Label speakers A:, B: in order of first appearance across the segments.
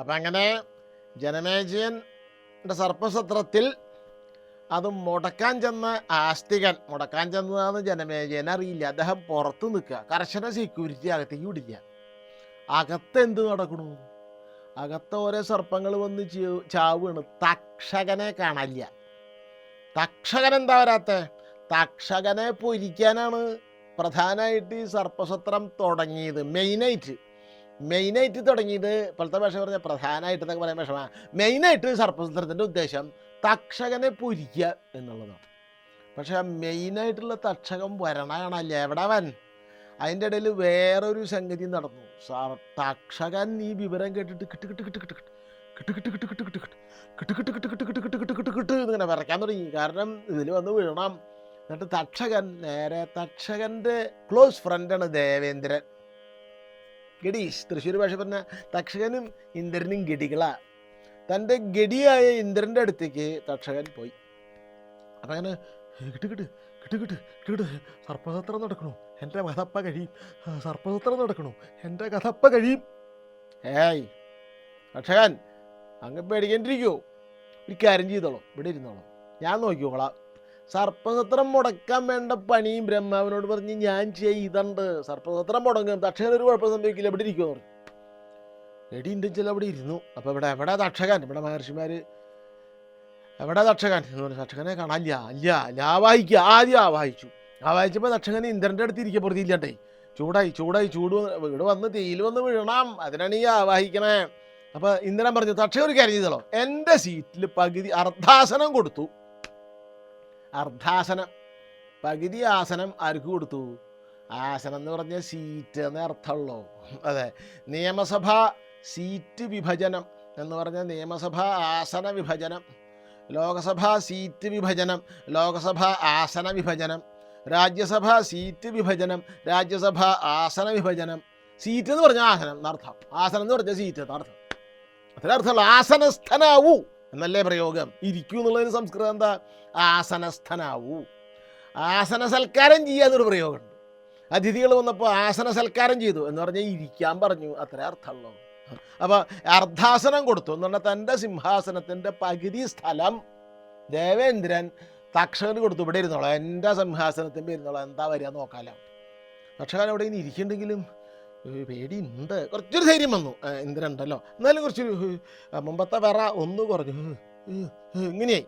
A: അപ്പം അങ്ങനെ ജനമേജയൻ്റെ സർപ്പസത്രത്തിൽ അത് മുടക്കാൻ ചെന്ന ആസ്തികൻ, മുടക്കാൻ ചെന്നതാണ് ജനമേജയൻ അറിയില്ല. അദ്ദേഹം പുറത്ത് നിൽക്കുക, കർശന സെക്യൂരിറ്റി, അകത്തേക്ക് വിടില്ല. അകത്ത് എന്ത് നടക്കണു? അകത്ത് ഓരോ സർപ്പങ്ങൾ വന്ന് ചാവുകയാണ്. തക്ഷകനെ കാണാനില്ല. തക്ഷകൻ എന്താ വരാത്ത? തക്ഷകനെ പൊരിക്കാനാണ് പ്രധാനമായിട്ട് ഈ സർപ്പസത്രം തുടങ്ങിയത്. മെയിനായിട്ട് തുടങ്ങിയത്, ഇപ്പോഴത്തെ ഭാഷ പറഞ്ഞ പ്രധാനമായിട്ട് എന്നൊക്കെ പറയാൻ വിഷമമാണ്. മെയിനായിട്ട് സർപ്പസത്രത്തിൻ്റെ ഉദ്ദേശം തക്ഷകനെ പൊരിക്കുക എന്നുള്ളതാണ്. പക്ഷെ ആ മെയിനായിട്ടുള്ള തക്ഷകൻ വരണ എവിടെ വൻ? അതിൻ്റെ ഇടയിൽ വേറൊരു സംഗതി നടന്നു. തക്ഷകൻ ഈ വിവരം കേട്ടിട്ട് ഇങ്ങനെ വിറയ്ക്കാൻ തുടങ്ങി. കാരണം ഇതിൽ വന്ന് വീഴണം. എന്നിട്ട് തക്ഷകൻ്റെ ക്ലോസ് ഫ്രണ്ടാണ് ദേവേന്ദ്രൻ. ഗഡീഷ്, തൃശ്ശൂർ ഭാഷ പറഞ്ഞ തക്ഷകനും ഇന്ദ്രനും ഗഡികളാ. തൻ്റെ ഗഡിയായ ഇന്ദ്രൻ്റെ അടുത്തേക്ക് തക്ഷകൻ പോയി. അപ്പം അങ്ങനെ സർപ്പസത്രം നടക്കണു, എൻ്റെ കഥപ്പ കഴിയും, സർപ്പസത്രം നടക്കണു, എൻ്റെ കഥപ്പ കഴിയും. ഏയ് തക്ഷകൻ, അങ്ങ് പേടിക്കേണ്ടിരിക്കുമോ? ഒരു കാര്യം ചെയ്തോളൂ, ഇവിടെ ഇരുന്നോളൂ, ഞാൻ നോക്കിക്കോളാം. സർപ്പസത്രം മുടക്കാൻ വേണ്ട പണിയും ബ്രഹ്മാവിനോട് പറഞ്ഞ് ഞാൻ ചെയ്തണ്ട്. സർപ്പസത്രം മുടങ്ങും, തക്ഷകനൊരു കുഴപ്പം സംഭവിക്കില്ല, ഇവിടെ ഇരിക്കുമെന്ന് പറഞ്ഞു. എടി ഇൻഡിച്ചൽ അവിടെ ഇരുന്നു. അപ്പോൾ എവിടെ തക്ഷകൻ? ഇവിടെ മഹർഷിമാർ എവിടെ തക്ഷകൻ എന്ന് പറഞ്ഞു. തക്ഷകനെ കാണാനില്ല. ആവാഹിക്കുക. ആദ്യം ആവാഹിച്ചപ്പോൾ തക്ഷകൻ ഇന്ദ്രൻ്റെ അടുത്ത് ഇരിക്കപ്പെടുത്തിയില്ലാണ്ടേ. ചൂട് ഇവിടെ വന്ന് തീയിൽ വന്ന് വീഴണം, അതിനാണ് ഈ ആവാഹിക്കണേ. അപ്പോൾ ഇന്ദ്രൻ പറഞ്ഞു, തക്ഷകൻ ഒരു കാര്യം ചെയ്തോളൂ, എൻ്റെ സീറ്റിൽ പകുതി അർദ്ധാസനം കൊടുത്തു. അർദ്ധാസനം, പകുതി ആസനം ആർക്ക് കൊടുത്തു? ആസനം എന്ന് പറഞ്ഞ സീറ്റ് എന്ന് അർത്ഥമുള്ളൂ. അതെ, നിയമസഭാ സീറ്റ് വിഭജനം എന്ന് പറഞ്ഞാൽ നിയമസഭാ ആസന വിഭജനം, ലോകസഭാ സീറ്റ് വിഭജനം, ലോകസഭാ ആസന വിഭജനം, രാജ്യസഭാ സീറ്റ് വിഭജനം, രാജ്യസഭാ ആസന വിഭജനം. സീറ്റ് എന്ന് പറഞ്ഞാൽ ആസനം എന്നർത്ഥം, ആസനം എന്ന് പറഞ്ഞാൽ സീറ്റ് എന്നർത്ഥം. അതിനർത്ഥമുള്ള ആസനസ്ഥനാവൂ എന്നല്ലേ പ്രയോഗം. ഇരിക്കൂ എന്നുള്ളതിന് സംസ്കൃതം എന്താ? ആസനസ്ഥനാവൂ. ആസന സൽക്കാരം ചെയ്യാന്നൊരു പ്രയോഗമുണ്ട്. അതിഥികൾ വന്നപ്പോൾ ആസന സൽക്കാരം ചെയ്തു എന്ന് പറഞ്ഞാൽ ഇരിക്കാൻ പറഞ്ഞു, അത്ര അർത്ഥമുള്ളൂ. അപ്പോൾ അർദ്ധാസനം കൊടുത്തു എന്ന് പറഞ്ഞാൽ തൻ്റെ സിംഹാസനത്തിൻ്റെ പകുതി സ്ഥലം ദേവേന്ദ്രൻ തക്ഷകന് കൊടുത്തു. ഇവിടെ ഇരുന്നോളാം, എൻ്റെ സിംഹാസനത്തിൻ്റെ ഇരുന്നോളാം, എന്താ വരിക നോക്കാലോ. തക്ഷകൻ അവിടെ ഇനി ഇരിക്കുന്നുണ്ടെങ്കിലും പേടിയുണ്ട്. കുറച്ചൊരു ധൈര്യം വന്നു. ഇന്ദ്രൻ ഉണ്ടല്ലോ, എന്നാലും കുറച്ചൊരു മുമ്പത്തെ വേറ ഒന്ന് കുറഞ്ഞു. ഇങ്ങനെയായി.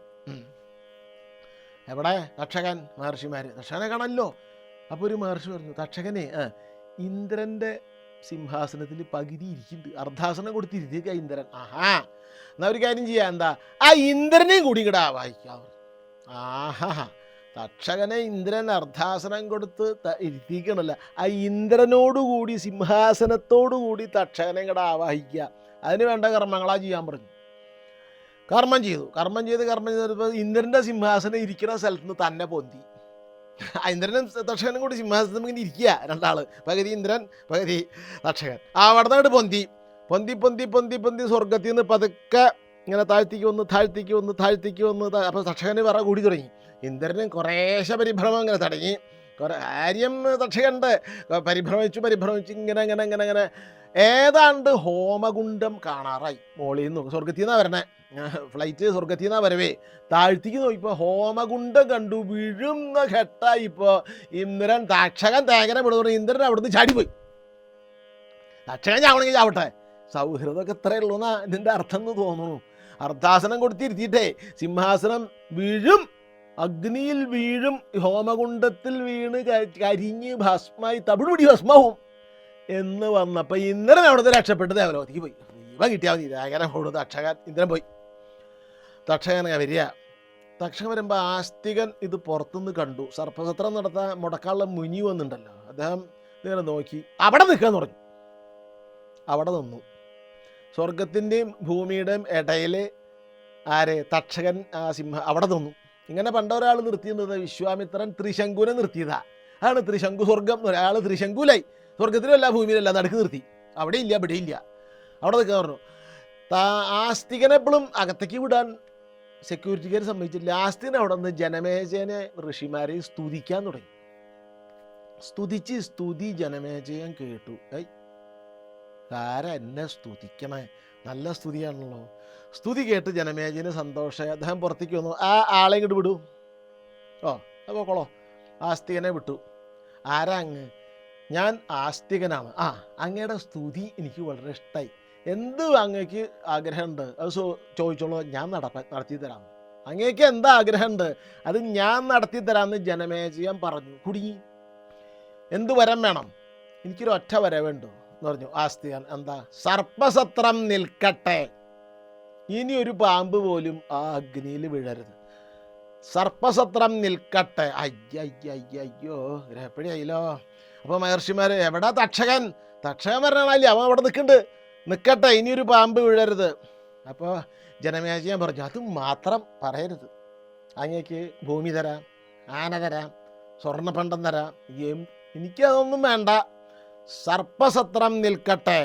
A: എവിടെ തക്ഷകൻ? മഹർഷിമാർ തക്ഷകനെ കാണാമല്ലോ. അപ്പോൾ ഒരു മഹർഷി പറഞ്ഞു, തക്ഷകനെ ഇന്ദ്രൻ്റെ സിംഹാസനത്തിൽ പകുതി ഇരിക്കുന്നുണ്ട്, അർദ്ധാസനം കൊടുത്തിരുത്തിയേക്ക ഇന്ദ്രൻ. ആഹാ, എന്നാൽ ഒരു കാര്യം ചെയ്യാം, എന്താ ആ ഇന്ദ്രനെയും കൂടി ഇങ്ങോട്ട് ആവാഹിക്കാം. ആഹാ, തക്ഷകനെ ഇന്ദ്രൻ അർദ്ധാസനം കൊടുത്ത് ഇരുത്തിക്കണല്ല, ആ ഇന്ദ്രനോടുകൂടി സിംഹാസനത്തോടുകൂടി തക്ഷകനെ ഇങ്ങോട്ട് ആവാഹിക്കുക. അതിന് വേണ്ട കർമ്മങ്ങളാ ചെയ്യാൻ പറഞ്ഞു. കർമ്മം ചെയ്തപ്പോൾ ഇന്ദ്രൻ്റെ സിംഹാസനം ഇരിക്കുന്ന സ്ഥലത്ത് നിന്ന് തന്നെ പൊന്തി. ഇന്ദ്രനും തക്ഷകനും കൂടി സിംഹാസനം ഇങ്ങനെ ഇരിക്കുക, രണ്ടാള്, പകുതി ഇന്ദ്രൻ പകുതി തക്ഷകൻ. അവിടുന്ന് പൊന്തി സ്വർഗത്തിൽ നിന്ന് പതുക്കെ ഇങ്ങനെ താഴ്ത്തിക്ക് വന്ന്. അപ്പോൾ തക്ഷകന് പറ കൂടി തുടങ്ങി. ഇന്ദ്രനും കുറേശ്ശെ പരിഭ്രമം ഇങ്ങനെ തുടങ്ങി. കുറേ കാര്യം തക്ഷകൻ്റെ പരിഭ്രമിച്ചു ഇങ്ങനെ ഏതാണ്ട് ഹോമകുണ്ഡം കാണാറായി. മോളിൽ നിന്ന് സ്വർഗത്തിൽ നിന്നാണ് വരണേ, ഫ്ലൈറ്റ് സ്വർഗത്തിൽ നിന്നാണ് വരവേ. താഴ്ത്തിക്ക് നോക്കിയപ്പോൾ ഹോമകുണ്ഡം കണ്ടു. വീഴുന്ന ഘട്ടായിപ്പോൾ ഇന്ദ്രൻ തക്ഷകൻ തേങ്ങനെ വിടുന്നു. ഇന്ദ്രൻ അവിടുന്ന് ചാടിപ്പോയി. തക്ഷകൻ ചാവണമെങ്കിൽ ചാവട്ടെ, സൗഹൃദമൊക്കെ ഇത്രയേ ഉള്ളൂ എന്നാ ഇതിൻ്റെ അർത്ഥം എന്ന് തോന്നുന്നു. അർദ്ധാസനം കൊടുത്തിരുത്തിയിട്ടേ സിംഹാസനം വീഴും, അഗ്നിയിൽ വീഴും, ഹോമകുണ്ഡത്തിൽ വീണ് കരിഞ്ഞ് ഭസ്മായി തവിടുപിടി ഭസ്മാവും എന്ന് വന്നപ്പോൾ ഇന്ദ്രൻ അവിടുന്ന് രക്ഷപ്പെട്ട് ദേവലോകത്തേക്ക് പോയി. ദീപം കിട്ടിയാൽ മതി, അങ്ങനെ ഓടുന്നു തക്ഷകൻ. ഇന്ദ്രൻ പോയി. തക്ഷകൻ വരിക. തക്ഷകൻ വരുമ്പോൾ ആസ്തികൻ ഇത് പുറത്തുനിന്ന് കണ്ടു. സർപ്പസത്രം നടത്താൻ മുടക്കാനുള്ള മുനി വന്നിട്ടുണ്ടല്ലോ, അദ്ദേഹം ഇങ്ങനെ നോക്കി അവിടെ നിൽക്കാന്ന് പറഞ്ഞു. അവിടെ നിന്നു. സ്വർഗത്തിൻ്റെയും ഭൂമിയുടെയും ഇടയിൽ തക്ഷകൻ അവിടെ നിന്നു. ഇങ്ങനെ പണ്ടൊരാൾ നിർത്തിയിരുന്നത് വിശ്വാമിത്രൻ ത്രിശങ്കുനെ നിർത്തിയതാ. അതാണ് ത്രിശങ്കു സ്വർഗം. ഒരാൾ ത്രിശങ്കുലായി, സ്വർഗത്തിലുമല്ല ഭൂമിയിലല്ല, നടുക്ക് നിർത്തി. അവിടെ ഇല്ല, ഇവിടെ ഇല്ല, അവിടെ നിൽക്കാൻ പറഞ്ഞു. ആസ്തികനെ എപ്പോഴും അകത്തേക്ക് വിടാൻ സെക്യൂരിറ്റിക്കാർ സമ്മതിച്ചില്ല. ആസ്തികൻ അവിടെ നിന്ന് ജനമേജയനെ ഋഷിമാരെ സ്തുതിക്കാൻ തുടങ്ങി. സ്തുതി ജനമേജയൻ കേട്ടു. എന്നെ സ്തുതിക്കണേ, നല്ല സ്തുതിയാണല്ലോ. സ്തുതി കേട്ട് ജനമേജയന് സന്തോഷമായി. അദ്ദേഹം പുറത്തേക്ക് വന്നു. ആ ആളെ ഇങ്ങോട്ട് വിടൂ. ഓ അത് പോക്കോളോ. ആസ്തികനെ വിട്ടു. ആരാ അങ്ങ്? ഞാൻ ആസ്തികനാണ്. ആ, അങ്ങയുടെ സ്തുതി എനിക്ക് വളരെ ഇഷ്ടമായി. എന്ത് അങ്ങേക്ക് ആഗ്രഹമുണ്ട് അത് ചോദിച്ചോളൂ, ഞാൻ നടത്തി തരാം. അങ്ങേക്ക് എന്താ ആഗ്രഹമുണ്ട് അത് ഞാൻ നടത്തി തരാമെന്ന് ജനമേജയൻ പറഞ്ഞു. കുടുങ്ങി. എന്ത് വരം വേണം? എനിക്കൊരു ഒറ്റ വരവുണ്ടോ എന്ന് പറഞ്ഞു ആസ്തികൻ. എന്താ? സർപ്പസത്രം നിൽക്കട്ടെ. ഇനി ഒരു പാമ്പ് പോലും ആ അഗ്നിയിൽ വീഴരുത്. സർപ്പസത്രം നിൽക്കട്ടെ. അയ്യോ ഗ്രഹപ്പഴിയായില്ലോ. അപ്പോൾ മഹർഷിമാര്, എവിടാ തക്ഷകൻ? തക്ഷകൻ പറഞ്ഞാലേ അവൻ അവിടെ നിൽക്കട്ടെ, ഇനിയൊരു പാമ്പ് വീഴരുത്. അപ്പോൾ ജനമേജയൻ പറഞ്ഞു, അത് മാത്രം പറയരുത്. അങ്ങേക്ക് ഭൂമി തരാം, ആന തരാം, സ്വർണ്ണപണ്ടം തരാം, എനിക്കതൊന്നും വേണ്ട. സർപ്പസത്രം നിൽക്കട്ടെ.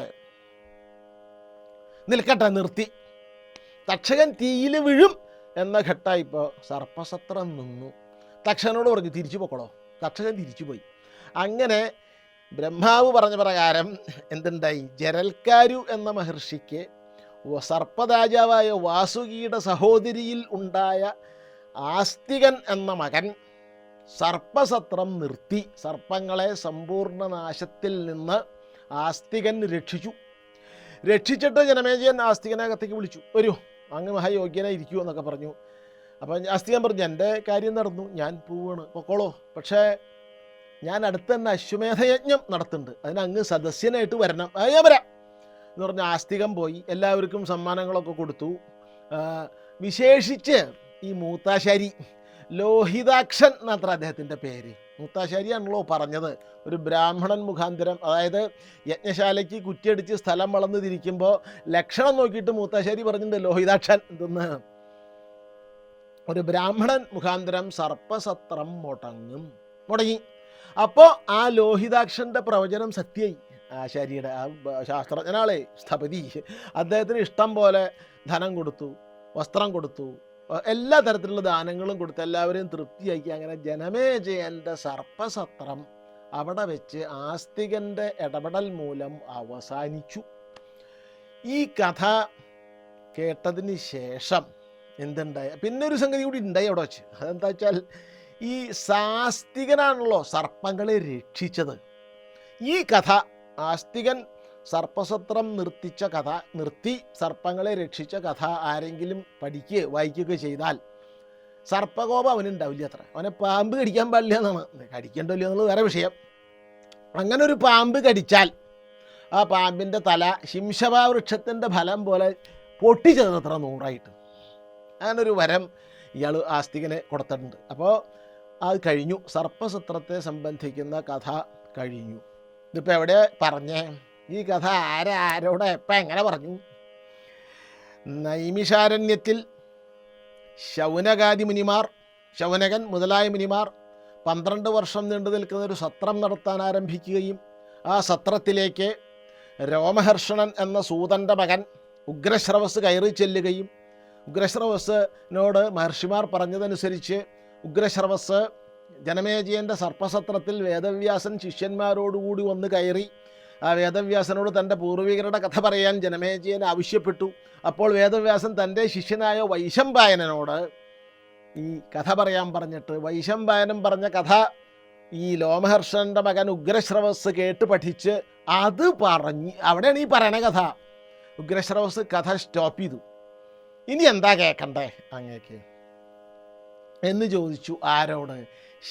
A: നിർത്തി. തക്ഷകൻ തീയിൽ വീഴും എന്ന ഘട്ടമായിപ്പോൾ സർപ്പസത്രം നിന്നു. തക്ഷകനോട് പറഞ്ഞു തിരിച്ചു പോക്കോളോ. തക്ഷകൻ തിരിച്ചുപോയി. അങ്ങനെ ബ്രഹ്മാവ് പറഞ്ഞ പ്രകാരം എന്തുണ്ടായി? ജരൽക്കാരു എന്ന മഹർഷിക്ക് സർപ്പരാജാവായ വാസുകിയുടെ സഹോദരിയിൽ ഉണ്ടായ ആസ്തികൻ എന്ന മകൻ സർപ്പസത്രം നിർത്തി. സർപ്പങ്ങളെ സമ്പൂർണ്ണ നാശത്തിൽ നിന്ന് ആസ്തികൻ രക്ഷിച്ചിട്ട് ജനമേജയൻ ആസ്തികനെ അകത്തേക്ക് വിളിച്ചു. വരൂ, അങ്ങ് മഹായോഗ്യനായി ഇരിക്കൂ എന്നൊക്കെ പറഞ്ഞു. അപ്പം ആസ്തികൻ പറഞ്ഞു, എൻ്റെ കാര്യം നടന്നു, ഞാൻ പോവാണ്, പൊക്കോളൂ. പക്ഷേ ഞാൻ അടുത്ത് തന്നെ അശ്വമേധയജ്ഞം നടത്തുന്നുണ്ട്, അതിന് അങ്ങ് സദസ്യനായിട്ട് വരണം. ഞാൻ വരാം എന്ന് പറഞ്ഞ് ആസ്തികൻ പോയി. എല്ലാവർക്കും സമ്മാനങ്ങളൊക്കെ കൊടുത്തു. വിശേഷിച്ച് ഈ മൂത്താശാരി ലോഹിതാക്ഷൻ എന്നത്ര അദ്ദേഹത്തിൻ്റെ പേര്. മൂത്താശാരിയാണല്ലോ പറഞ്ഞത്. ഒരു ബ്രാഹ്മണൻ മുഖാന്തരം, അതായത് യജ്ഞശാലയ്ക്ക് കുറ്റിയടിച്ച് സ്ഥലം വളർന്ന് തിരിക്കുമ്പോൾ ലക്ഷണം നോക്കിയിട്ട് മൂത്താശാരി പറഞ്ഞിട്ടുണ്ട് ലോഹിതാക്ഷൻ എന്തെന്ന്. ഒരു ബ്രാഹ്മണൻ മുഖാന്തരം സർപ്പസത്രം മുടങ്ങി. അപ്പോൾ ആ ലോഹിതാക്ഷൻ്റെ പ്രവചനം സത്യമായി. ആശാരിയുടെ ആ ശാസ്ത്രജ്ഞനാളെ സ്ഥപതി അദ്ദേഹത്തിന് ഇഷ്ടം പോലെ ധനം കൊടുത്തു, വസ്ത്രം കൊടുത്തു, എല്ലാ തരത്തിലുള്ള ദാനങ്ങളും കൊടുത്ത് എല്ലാവരെയും തൃപ്തിയാക്കി. അങ്ങനെ ജനമേജയൻ്റെ സർപ്പസത്രം അവിടെ വെച്ച് ആസ്തികൻ്റെ ഇടപെടൽ മൂലം അവസാനിച്ചു. ഈ കഥ കേട്ടതിന് ശേഷം എന്തുണ്ടായി? പിന്നെ ഒരു സംഗതി കൂടി ഉണ്ടായി അവിടെ വെച്ച്. അതെന്താ വെച്ചാൽ, ഈ സാസ്തികനാണല്ലോ സർപ്പങ്ങളെ രക്ഷിച്ചത്. ഈ കഥ ആസ്തികൻ സർപ്പസത്രം നിർത്തി സർപ്പങ്ങളെ രക്ഷിച്ച കഥ ആരെങ്കിലും വായിക്കുകയോ ചെയ്താൽ സർപ്പകോപം അവനുണ്ടാവില്ല. അത്ര അവനെ പാമ്പ് കടിക്കാൻ പാടില്ല എന്നാണ്. കടിക്കണ്ടല്ലോ എന്നുള്ളത് വേറെ വിഷയം. അങ്ങനെ ഒരു പാമ്പ് കടിച്ചാൽ ആ പാമ്പിൻ്റെ തല ശിംശഭാ വൃക്ഷത്തിൻ്റെ ഫലം പോലെ പൊട്ടിച്ചെന്നത്ര 100 അങ്ങനൊരു വരം ഇയാൾ ആസ്തികനെ കൊടുത്തിട്ടുണ്ട്. അപ്പോൾ അത് കഴിഞ്ഞു. സർപ്പസത്രത്തെ സംബന്ധിക്കുന്ന കഥ കഴിഞ്ഞു. ഇതിപ്പോൾ എവിടെ പറഞ്ഞേ? ഈ കഥ ആരോടെ എപ്പം എങ്ങനെ പറഞ്ഞു? നൈമിഷാരണ്യത്തിൽ ശൗനകൻ മുതലായ മുനിമാർ 12 വർഷം നീണ്ടു നിൽക്കുന്ന ഒരു സത്രം നടത്താൻ ആരംഭിക്കുകയും ആ സത്രത്തിലേക്ക് രോമഹർഷണൻ എന്ന സൂതൻ്റെ മകൻ ഉഗ്രശ്രവസ് കയറി ചെല്ലുകയും ഉഗ്രശ്രവസിനോട് മഹർഷിമാർ പറഞ്ഞതനുസരിച്ച് ഉഗ്രശ്രവസ് ജനമേജയൻ്റെ സർപ്പസത്രത്തിൽ വേദവ്യാസൻ ശിഷ്യന്മാരോടുകൂടി വന്ന് കയറി ആ വേദവ്യാസനോട് തൻ്റെ പൂർവികരുടെ കഥ പറയാൻ ജനമേജയൻ ആവശ്യപ്പെട്ടു. അപ്പോൾ വേദവ്യാസൻ തൻ്റെ ശിഷ്യനായ വൈശമ്പായനോട് ഈ കഥ പറയാൻ പറഞ്ഞിട്ട് വൈശമ്പായനം പറഞ്ഞ കഥ ഈ ലോമഹർഷൻ്റെ മകൻ ഉഗ്രശ്രവസ് കേട്ട് പഠിച്ച് അത് പറഞ്ഞ് അവിടെയാണ് ഈ പറയണ കഥ. ഉഗ്രശ്രവസ് കഥ സ്റ്റോപ്പ് ചെയ്തു. ഇനി എന്താ കേൾക്കണ്ടേ അങ്ങേക്ക് എന്ന് ചോദിച്ചു. ആരോട്?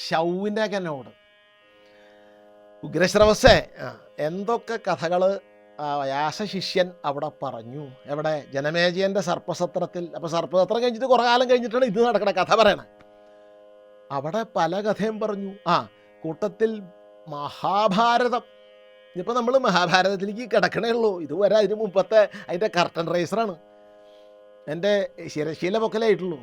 A: ശൗനകനോട്. ഉഗ്രശ്രവസേ, എന്തൊക്കെ കഥകൾ വ്യാസശിഷ്യൻ അവിടെ പറഞ്ഞു? എവിടെ? ജനമേജയൻ്റെ സർപ്പസത്രത്തിൽ. അപ്പോൾ സർപ്പസത്രം കഴിഞ്ഞിട്ട് കുറേ കാലം കഴിഞ്ഞിട്ടാണ് ഇത് നടക്കണ കഥ പറയണേ. അവിടെ പല കഥയും പറഞ്ഞു. കൂട്ടത്തിൽ മഹാഭാരതം. ഇതിപ്പോൾ നമ്മൾ മഹാഭാരതത്തിലേക്ക് കിടക്കണേ ഉള്ളൂ. ഇതുവരെ അതിന് മുമ്പത്തെ അതിൻ്റെ കർട്ടൻ റൈസറാണ്. എൻ്റെ ശിരശീല പൊക്കലായിട്ടുള്ളൂ.